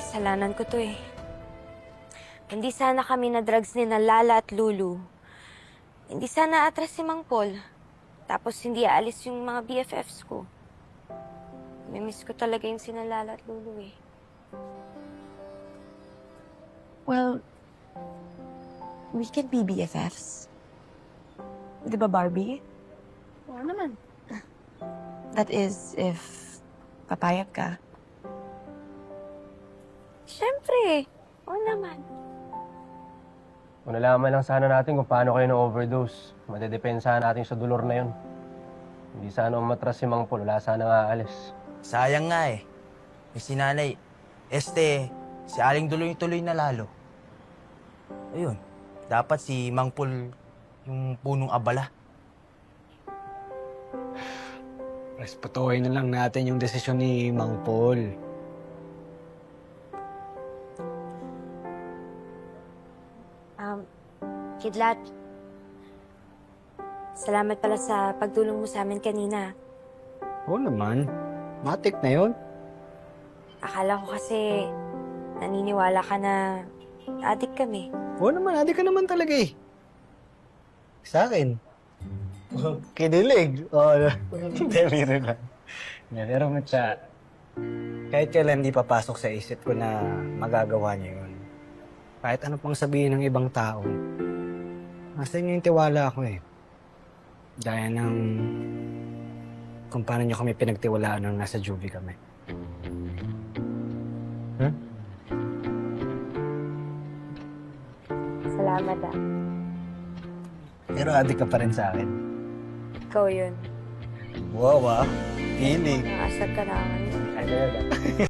Kasalanan ko to eh. Hindi sana kami na drugs ni na Lala at Lulu. Hindi sana atras si Mang Paul. Tapos hindi aalis yung mga BFFs ko. Mimiss ko talaga yung sina Lala at Lulu eh. Well, we can be BFFs. Di ba, Barbie? Oo naman. That is, if papayag ka. Siyempre. Oo naman. Kung nalaman lang sana natin kung paano kayo na-overdose, madedepensahan natin sa dolor na yun. Hindi sana umatras si Mang Paul, wala sana nga aalis. Sayang nga eh. Yung sinanay, si Aling tuloy-tuloy na lalo. Ayun, dapat si Mang Paul yung punong abala. Respetuhin na lang natin yung desisyon ni Mang Paul. Kidlat. Salamat pala sa pagtulong mo sa amin kanina. Oo naman. Matik na yun. Akala ko kasi naniniwala ka na adik kami. Oo naman, adi ka naman talaga eh. Sa akin. Kinilig. Oo. Hindi, meron lang. Pero matya, kahit kailan di papasok sa isip ko na magagawa niya yun. Kahit ano pang sabihin ng ibang tao. Nasa inyo yung tiwala ko eh. Gaya ng kung paano niyo kami pinagtiwalaan nung nasa juvie kami. Salamat ah. Pero adik ka pa rin sa akin. Ikaw yun. Wow, ah. Feeling. Nakasag ka na ngayon. Ay,